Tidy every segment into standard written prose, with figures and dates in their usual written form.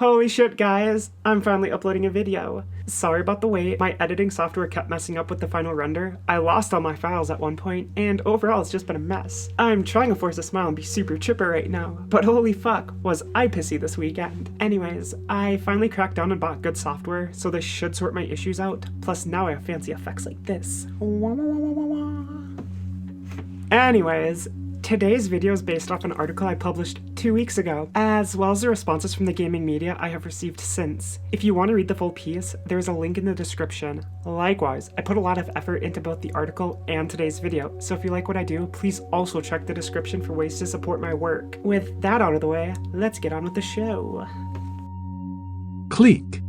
Holy shit, guys! I'm finally uploading a video. Sorry about the wait, my editing software kept messing up with the final render. I lost all my files at one point, and overall it's just been a mess. I'm trying to force a smile and be super chipper right now, but holy fuck, was I pissy this weekend. Anyways, I finally cracked down and bought good software, so this should sort my issues out, plus now I have fancy effects like this. Anyways, today's video is based off an article I published 2 weeks ago, as well as the responses from the gaming media I have received since. If you want to read the full piece, there's a link in the description. Likewise, I put a lot of effort into both the article and today's video, so if you like what I do, please also check the description for ways to support my work. With that out of the way, let's get on with the show. Clique.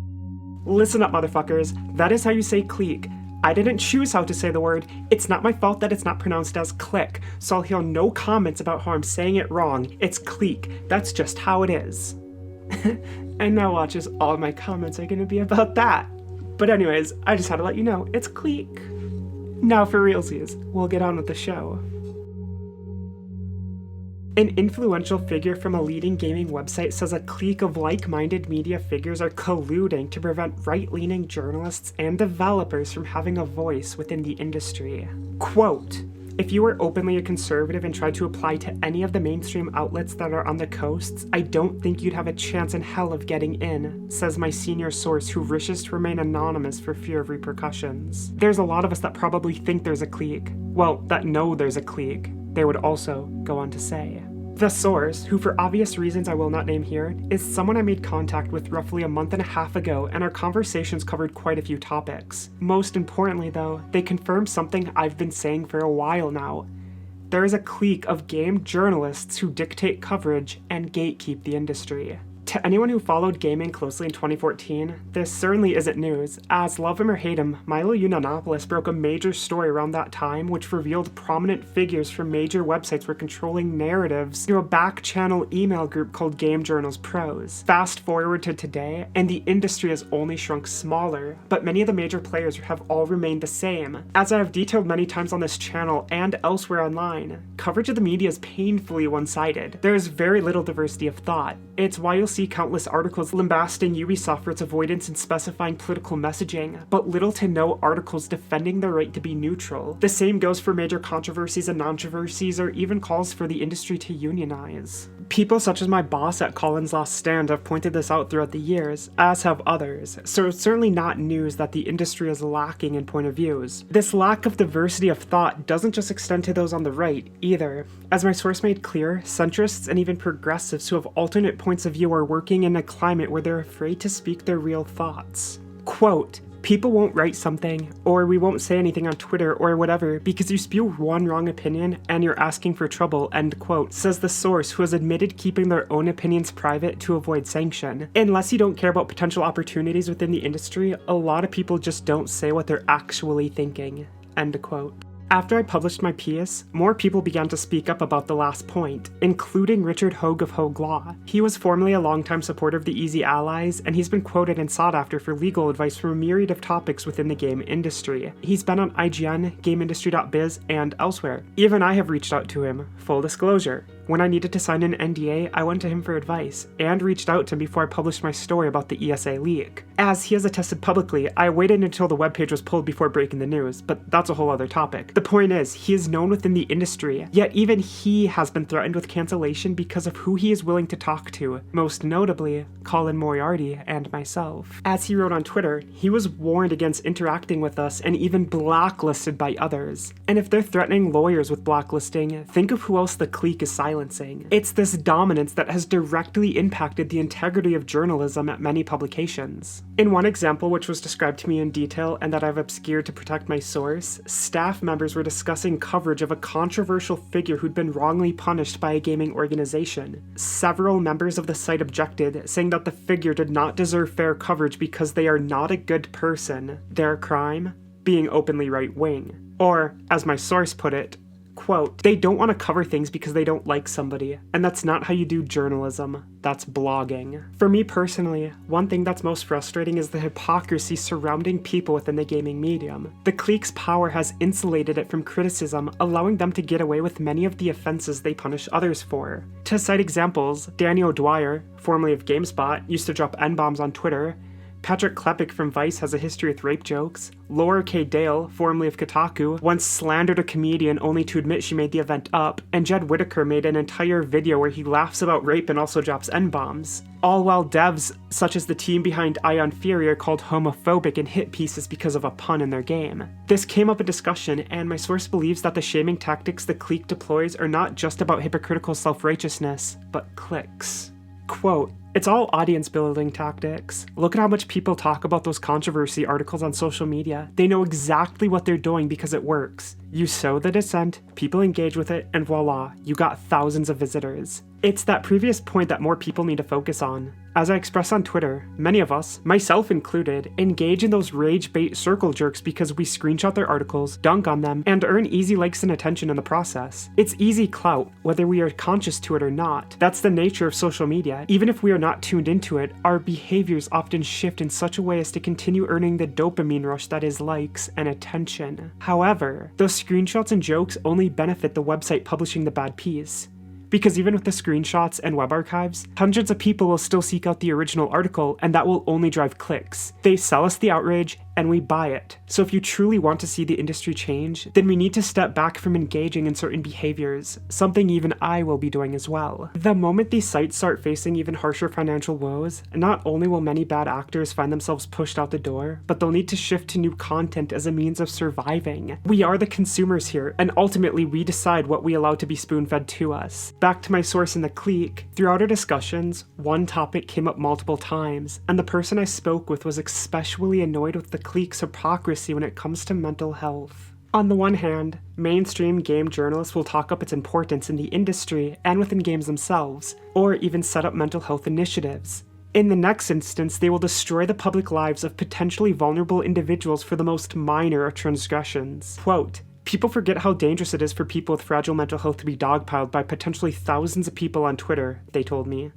Listen up, motherfuckers. That is how you say clique. I didn't choose how to say the word. It's not my fault that it's not pronounced as click, so I'll hear no comments about how I'm saying it wrong. It's clique. That's just how it is. And now watch as all my comments are gonna be about that. But anyways, I just had to let you know, it's clique. Now for realsies, we'll get on with the show. An influential figure from a leading gaming website says a clique of like-minded media figures are colluding to prevent right-leaning journalists and developers from having a voice within the industry. Quote, "If you were openly a conservative and tried to apply to any of the mainstream outlets that are on the coasts, I don't think you'd have a chance in hell of getting in," says my senior source who wishes to remain anonymous for fear of repercussions. There's a lot of us that probably think there's a clique. Well, that know there's a clique. They would also go on to say. The source, who for obvious reasons I will not name here, is someone I made contact with roughly a month and a half ago, and our conversations covered quite a few topics. Most importantly though, they confirmed something I've been saying for a while now. There is a clique of game journalists who dictate coverage and gatekeep the industry. To anyone who followed gaming closely in 2014, this certainly isn't news, as love him or hate him, Milo Yiannopoulos broke a major story around that time which revealed prominent figures from major websites were controlling narratives through a back-channel email group called Game Journals Pros. Fast forward to today, and the industry has only shrunk smaller, but many of the major players have all remained the same. As I have detailed many times on this channel and elsewhere online, coverage of the media is painfully one-sided. There is very little diversity of thought. It's why you'll see countless articles lambasting Ubisoft for its avoidance in specifying political messaging, but little to no articles defending the right to be neutral. The same goes for major controversies and controversies, or even calls for the industry to unionize. People such as my boss at Colin's Last Stand have pointed this out throughout the years, as have others, so it's certainly not news that the industry is lacking in point of views. This lack of diversity of thought doesn't just extend to those on the right, either. As my source made clear, centrists and even progressives who have alternate points of view are working in a climate where they're afraid to speak their real thoughts. Quote, "People won't write something, or we won't say anything on Twitter or whatever because you spew one wrong opinion and you're asking for trouble," end quote, says the source who has admitted keeping their own opinions private to avoid sanction. Unless you don't care about potential opportunities within the industry, a lot of people just don't say what they're actually thinking, end quote. After I published my piece, more people began to speak up about the last point, including Richard Hogue of Hogue Law. He was formerly a longtime supporter of the Easy Allies, and he's been quoted and sought after for legal advice from a myriad of topics within the game industry. He's been on IGN, GameIndustry.biz, and elsewhere. Even I have reached out to him. Full disclosure. When I needed to sign an NDA, I went to him for advice, and reached out to him before I published my story about the ESA leak. As he has attested publicly, I waited until the webpage was pulled before breaking the news, but that's a whole other topic. The point is, he is known within the industry, yet even he has been threatened with cancellation because of who he is willing to talk to, most notably, Colin Moriarty and myself. As he wrote on Twitter, he was warned against interacting with us and even blacklisted by others. And if they're threatening lawyers with blacklisting, think of who else the clique is silencing. It's this dominance that has directly impacted the integrity of journalism at many publications. In one example, which was described to me in detail and that I've obscured to protect my source, staff members were discussing coverage of a controversial figure who'd been wrongly punished by a gaming organization. Several members of the site objected, saying that the figure did not deserve fair coverage because they are not a good person. Their crime? Being openly right-wing. Or, as my source put it, Quote, they don't want to cover things because they don't like somebody, and that's not how you do journalism. That's blogging. For me personally, one thing that's most frustrating is the hypocrisy surrounding people within the gaming medium. The clique's power has insulated it from criticism, allowing them to get away with many of the offenses they punish others for. To cite examples, Danny O'Dwyer, formerly of GameSpot, used to drop N-bombs on Twitter. Patrick Klepek from Vice has a history with rape jokes. Laura K. Dale, formerly of Kotaku, once slandered a comedian only to admit she made the event up, and Jed Whittaker made an entire video where he laughs about rape and also drops N-bombs. All while devs, such as the team behind Ion Fury, are called homophobic in hit pieces because of a pun in their game. This came up in discussion, and my source believes that the shaming tactics the clique deploys are not just about hypocritical self-righteousness, but cliques. Quote, it's all audience building tactics. Look at how much people talk about those controversy articles on social media. They know exactly what they're doing because it works. You sow the dissent, people engage with it, and voila, you got thousands of visitors. It's that previous point that more people need to focus on. As I express on Twitter, many of us, myself included, engage in those rage bait circle jerks because we screenshot their articles, dunk on them, and earn easy likes and attention in the process. It's easy clout, whether we are conscious to it or not. That's the nature of social media. Even if we are not tuned into it, our behaviors often shift in such a way as to continue earning the dopamine rush that is likes and attention. However, those screenshots and jokes only benefit the website publishing the bad piece. Because even with the screenshots and web archives, hundreds of people will still seek out the original article, and that will only drive clicks. They sell us the outrage, and we buy it. So if you truly want to see the industry change, then we need to step back from engaging in certain behaviors, something even I will be doing as well. The moment these sites start facing even harsher financial woes, not only will many bad actors find themselves pushed out the door, but they'll need to shift to new content as a means of surviving. We are the consumers here, and ultimately we decide what we allow to be spoon-fed to us. Back to my source in the clique, throughout our discussions, one topic came up multiple times, and the person I spoke with was especially annoyed with the clique's hypocrisy when it comes to mental health. On the one hand, mainstream game journalists will talk up its importance in the industry and within games themselves, or even set up mental health initiatives. In the next instance, they will destroy the public lives of potentially vulnerable individuals for the most minor of transgressions. Quote, people forget how dangerous it is for people with fragile mental health to be dogpiled by potentially thousands of people on Twitter, they told me.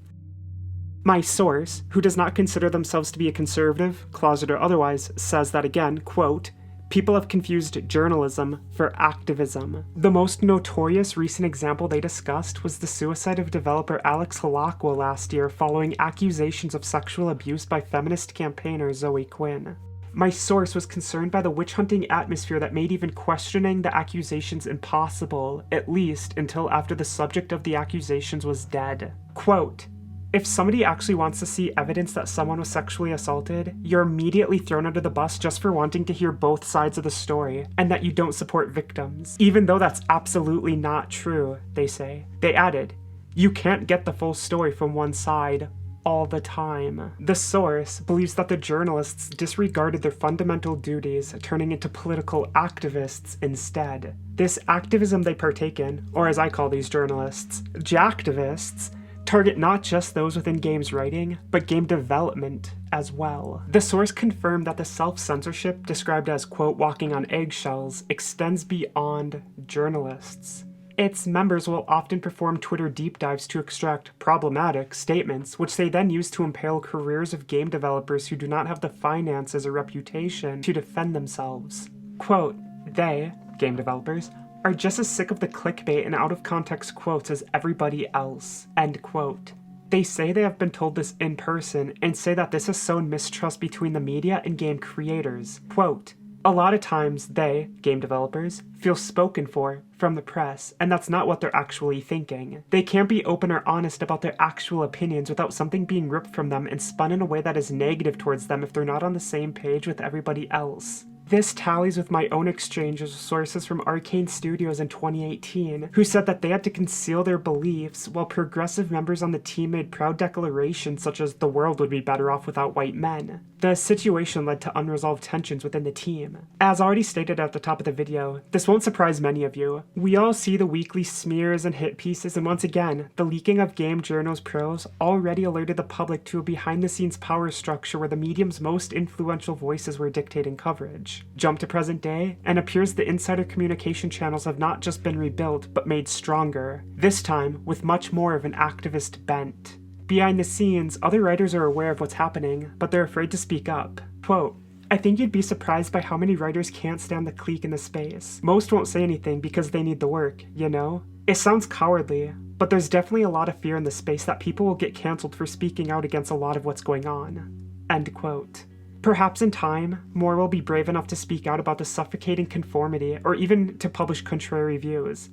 My source, who does not consider themselves to be a conservative, closet or otherwise, says that again, quote, people have confused journalism for activism. The most notorious recent example they discussed was the suicide of developer Alex Halakwa last year following accusations of sexual abuse by feminist campaigner Zoe Quinn. My source was concerned by the witch-hunting atmosphere that made even questioning the accusations impossible, at least until after the subject of the accusations was dead. Quote, if somebody actually wants to see evidence that someone was sexually assaulted, you're immediately thrown under the bus just for wanting to hear both sides of the story, and that you don't support victims. Even though that's absolutely not true, they say. They added, you can't get the full story from one side all the time. The source believes that the journalists disregarded their fundamental duties, turning into political activists instead. This activism they partake in, or as I call these journalists, jacktivists, target not just those within games writing, but game development as well. The source confirmed that the self-censorship described as, quote, walking on eggshells, extends beyond journalists. Its members will often perform Twitter deep dives to extract problematic statements, which they then use to impale careers of game developers who do not have the finances or reputation to defend themselves. Quote, they, game developers, are just as sick of the clickbait and out-of-context quotes as everybody else, end quote. They say they have been told this in person and say that this has sown mistrust between the media and game creators. Quote, a lot of times they, game developers, feel spoken for from the press, and that's not what they're actually thinking. They can't be open or honest about their actual opinions without something being ripped from them and spun in a way that is negative towards them if they're not on the same page with everybody else. This tallies with my own exchanges with sources from Arcane Studios in 2018, who said that they had to conceal their beliefs, while progressive members on the team made proud declarations such as the world would be better off without white men. The situation led to unresolved tensions within the team. As already stated at the top of the video, this won't surprise many of you. We all see the weekly smears and hit pieces, and once again, the leaking of Game Journal's pros already alerted the public to a behind-the-scenes power structure where the medium's most influential voices were dictating coverage. age, jump to present day, and appears the insider communication channels have not just been rebuilt, but made stronger, this time with much more of an activist bent. Behind the scenes, other writers are aware of what's happening, but they're afraid to speak up. Quote, "I think you'd be surprised by how many writers can't stand the clique in the space. Most won't say anything because they need the work, you know? It sounds cowardly, but there's definitely a lot of fear in the space that people will get cancelled for speaking out against a lot of what's going on." End quote. Perhaps in time, more will be brave enough to speak out about the suffocating conformity or even to publish contrary views.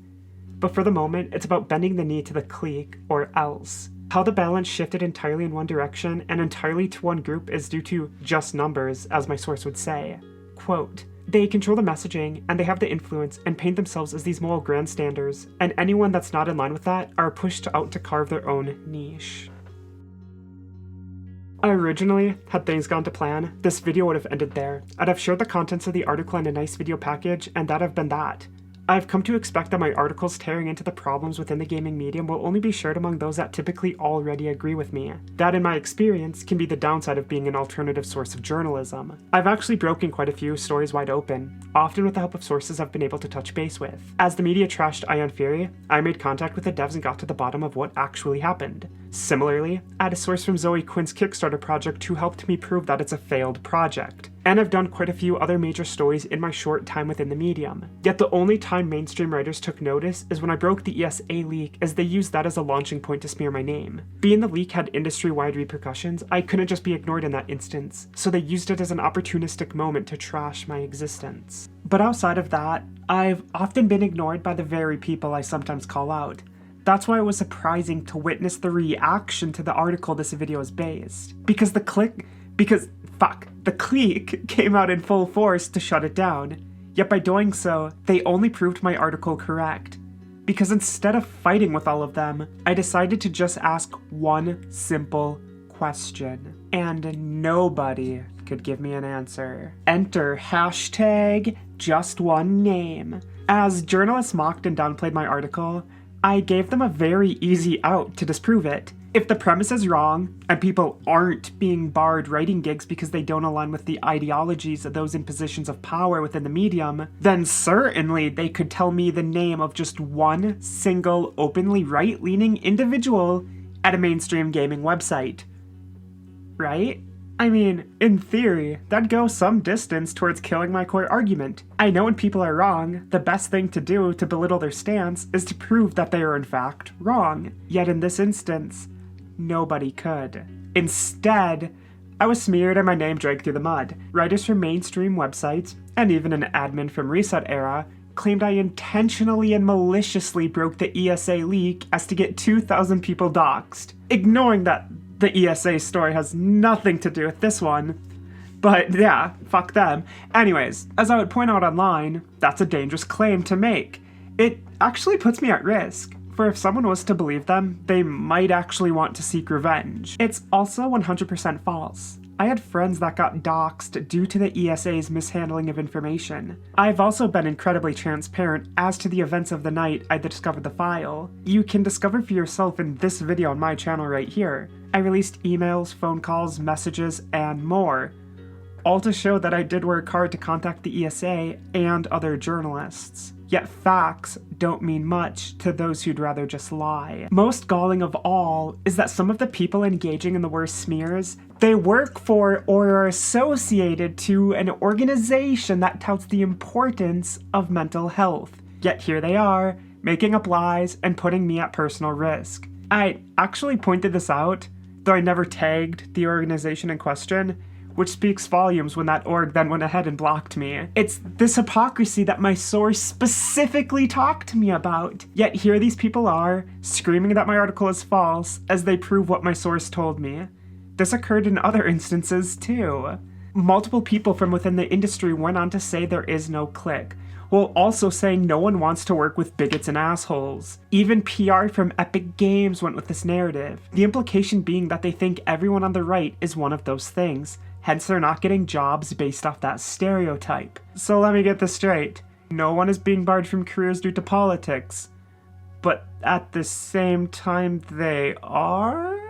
But for the moment, it's about bending the knee to the clique, or else. How the balance shifted entirely in one direction and entirely to one group is due to just numbers, as my source would say. Quote, "They control the messaging, and they have the influence, and paint themselves as these moral grandstanders, and anyone that's not in line with that are pushed out to carve their own niche." Originally, had things gone to plan, this video would have ended there. I'd have shared the contents of the article in a nice video package, and that'd have been that. I've come to expect that my articles tearing into the problems within the gaming medium will only be shared among those that typically already agree with me. That, in my experience, can be the downside of being an alternative source of journalism. I've actually broken quite a few stories wide open, often with the help of sources I've been able to touch base with. As the media trashed Ion Fury, I made contact with the devs and got to the bottom of what actually happened. Similarly, I had a source from Zoe Quinn's Kickstarter project who helped me prove that it's a failed project. And I've done quite a few other major stories in my short time within the medium. Yet the only time mainstream writers took notice is when I broke the ESA leak, as they used that as a launching point to smear my name. Being the leak had industry-wide repercussions, I couldn't just be ignored in that instance, so they used it as an opportunistic moment to trash my existence. But outside of that, I've often been ignored by the very people I sometimes call out. That's why it was surprising to witness the reaction to the article this video is based. The clique came out in full force to shut it down. Yet by doing so, they only proved my article correct. Because instead of fighting with all of them, I decided to just ask one simple question. And nobody could give me an answer. Enter hashtag just one name. As journalists mocked and downplayed my article, I gave them a very easy out to disprove it. If the premise is wrong, and people aren't being barred writing gigs because they don't align with the ideologies of those in positions of power within the medium, then certainly they could tell me the name of just one single openly right-leaning individual at a mainstream gaming website. Right? I mean, in theory, that'd go some distance towards killing my core argument. I know when people are wrong, the best thing to do to belittle their stance is to prove that they are in fact wrong. Yet in this instance, nobody could. Instead, I was smeared and my name dragged through the mud. Writers from mainstream websites, and even an admin from Reset Era, claimed I intentionally and maliciously broke the ESA leak as to get 2,000 people doxxed, ignoring that the ESA story has nothing to do with this one. But yeah, fuck them. Anyways, as I would point out online, that's a dangerous claim to make. It actually puts me at risk, for if someone was to believe them, they might actually want to seek revenge. It's also 100% false. I had friends that got doxxed due to the ESA's mishandling of information. I've also been incredibly transparent as to the events of the night I discovered the file. You can discover for yourself in this video on my channel right here. I released emails, phone calls, messages, and more, all to show that I did work hard to contact the ESA and other journalists. Yet facts don't mean much to those who'd rather just lie. Most galling of all is that some of the people engaging in the worst smears, they work for or are associated to an organization that touts the importance of mental health. Yet here they are, making up lies and putting me at personal risk. I actually pointed this out, though I never tagged the organization in question, which speaks volumes when that org then went ahead and blocked me. It's this hypocrisy that my source specifically talked to me about. Yet here these people are, screaming that my article is false as they prove what my source told me. This occurred in other instances too. Multiple people from within the industry went on to say there is no clique, while also saying no one wants to work with bigots and assholes. Even PR from Epic Games went with this narrative, the implication being that they think everyone on the right is one of those things, hence they're not getting jobs based off that stereotype. So let me get this straight. No one is being barred from careers due to politics, but at the same time they are?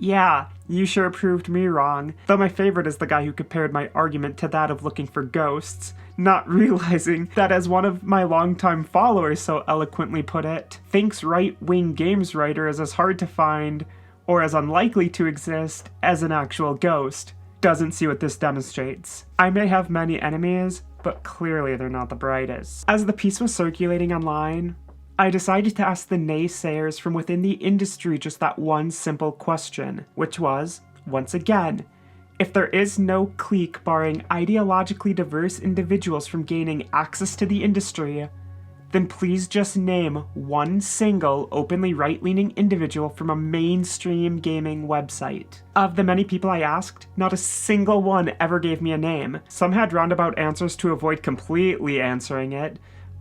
Yeah, you sure proved me wrong. Though my favorite is the guy who compared my argument to that of looking for ghosts, not realizing that, as one of my longtime followers so eloquently put it, thinks right-wing games writer is as hard to find or as unlikely to exist as an actual ghost. Doesn't see what this demonstrates. I may have many enemies, but clearly they're not the brightest. As the piece was circulating online, I decided to ask the naysayers from within the industry just that one simple question, which was, once again, if there is no clique barring ideologically diverse individuals from gaining access to the industry, then please just name one single openly right-leaning individual from a mainstream gaming website. Of the many people I asked, not a single one ever gave me a name. Some had roundabout answers to avoid completely answering it.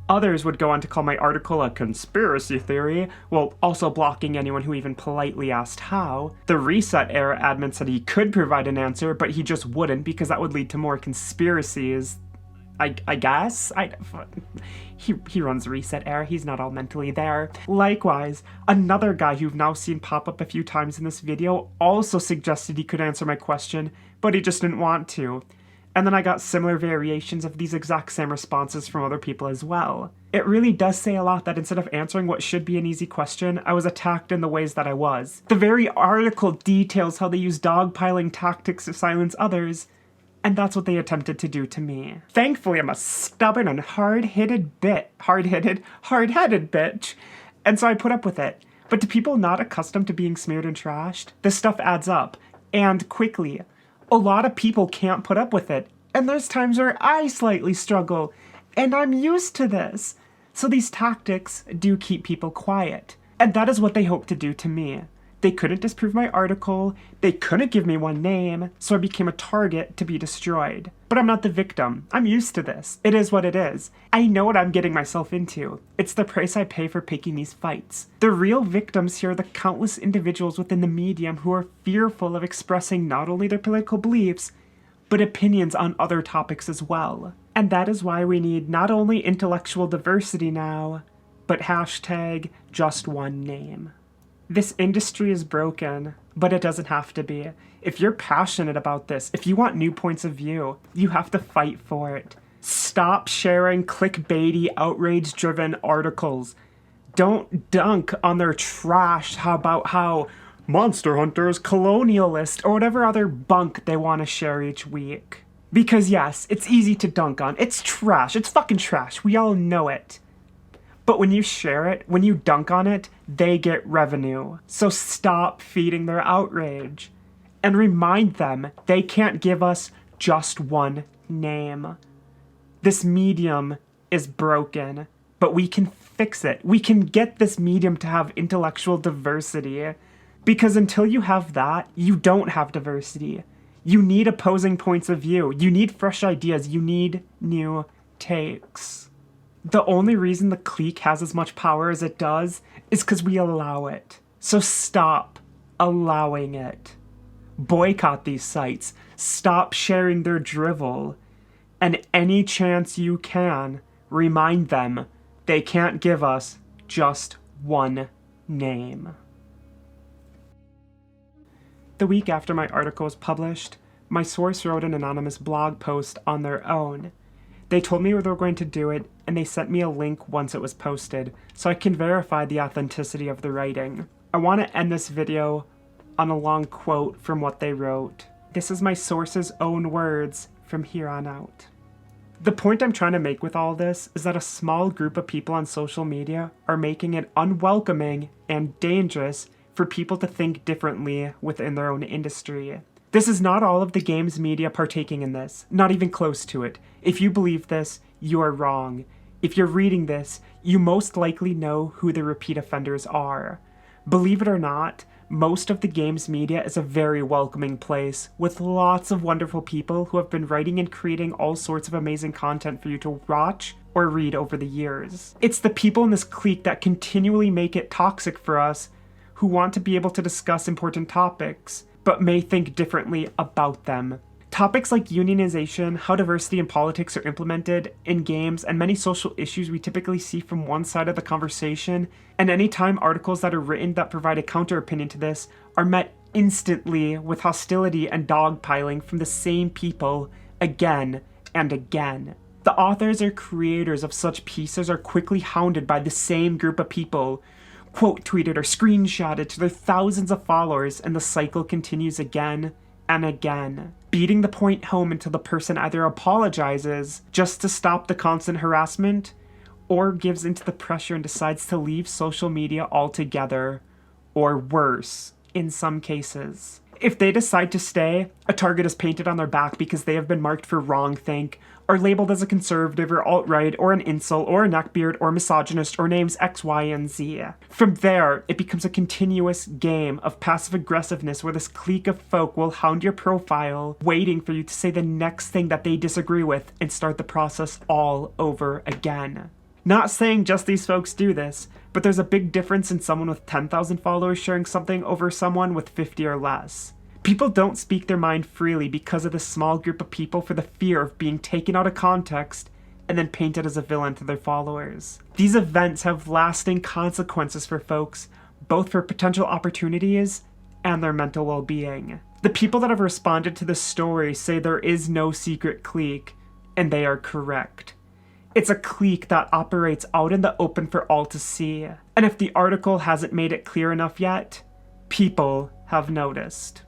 Others would go on to call my article a conspiracy theory, while also blocking anyone who even politely asked how. The Reset Era admin said he could provide an answer, but he just wouldn't because that would lead to more conspiracies. I guess? He runs Reset Era, he's not all mentally there. Likewise, another guy who've now seen pop up a few times in this video also suggested he could answer my question, but he just didn't want to. And then I got similar variations of these exact same responses from other people as well. It really does say a lot that instead of answering what should be an easy question, I was attacked in the ways that I was. The very article details how they use dogpiling tactics to silence others, and that's what they attempted to do to me. Thankfully, I'm a stubborn and hard-headed bitch, and so I put up with it. But to people not accustomed to being smeared and trashed, this stuff adds up, and quickly. A lot of people can't put up with it, and there's times where I slightly struggle, and I'm used to this. So these tactics do keep people quiet, and that is what they hope to do to me. They couldn't disprove my article, they couldn't give me one name, so I became a target to be destroyed. But I'm not the victim. I'm used to this. It is what it is. I know what I'm getting myself into. It's the price I pay for picking these fights. The real victims here are the countless individuals within the medium who are fearful of expressing not only their political beliefs, but opinions on other topics as well. And that is why we need not only intellectual diversity now, but hashtag just one name. This industry is broken, but it doesn't have to be. If you're passionate about this, if you want new points of view, you have to fight for it. Stop sharing clickbaity, outrage-driven articles. Don't dunk on their trash about how Monster Hunter is colonialist or whatever other bunk they want to share each week. Because yes, it's easy to dunk on. It's trash. It's fucking trash. We all know it. But when you share it, when you dunk on it, they get revenue. So stop feeding their outrage. And remind them they can't give us just one name. This medium is broken, but we can fix it. We can get this medium to have intellectual diversity. Because until you have that, you don't have diversity. You need opposing points of view. You need fresh ideas. You need new takes. The only reason the clique has as much power as it does is because we allow it. So stop allowing it. Boycott these sites. Stop sharing their drivel. And any chance you can, remind them they can't give us just one name. The week after my article was published, my source wrote an anonymous blog post on their own. They told me where they were going to do it, and they sent me a link once it was posted, so I can verify the authenticity of the writing. I want to end this video on a long quote from what they wrote. This is my source's own words from here on out. The point I'm trying to make with all this is that a small group of people on social media are making it unwelcoming and dangerous for people to think differently within their own industry. This is not all of the games media partaking in this, not even close to it. If you believe this, you are wrong. If you're reading this, you most likely know who the repeat offenders are. Believe it or not, most of the games media is a very welcoming place, with lots of wonderful people who have been writing and creating all sorts of amazing content for you to watch or read over the years. It's the people in this clique that continually make it toxic for us, who want to be able to discuss important topics, but may think differently about them. Topics like unionization, how diversity and politics are implemented in games, and many social issues we typically see from one side of the conversation, and anytime articles that are written that provide a counter opinion to this are met instantly with hostility and dogpiling from the same people again and again. The authors or creators of such pieces are quickly hounded by the same group of people, quote tweeted or screenshotted to their thousands of followers, and the cycle continues again and again, beating the point home until the person either apologizes just to stop the constant harassment or gives into the pressure and decides to leave social media altogether, or worse, in some cases. If they decide to stay, a target is painted on their back because they have been marked for wrongthink, are labeled as a conservative or alt-right or an incel or a neckbeard or misogynist or names X, Y, and Z. From there, it becomes a continuous game of passive aggressiveness where this clique of folk will hound your profile, waiting for you to say the next thing that they disagree with and start the process all over again. Not saying just these folks do this, but there's a big difference in someone with 10,000 followers sharing something over someone with 50 or less. People don't speak their mind freely because of this small group of people for the fear of being taken out of context and then painted as a villain to their followers. These events have lasting consequences for folks, both for potential opportunities and their mental well-being. The people that have responded to this story say there is no secret clique, and they are correct. It's a clique that operates out in the open for all to see. And if the article hasn't made it clear enough yet, people have noticed.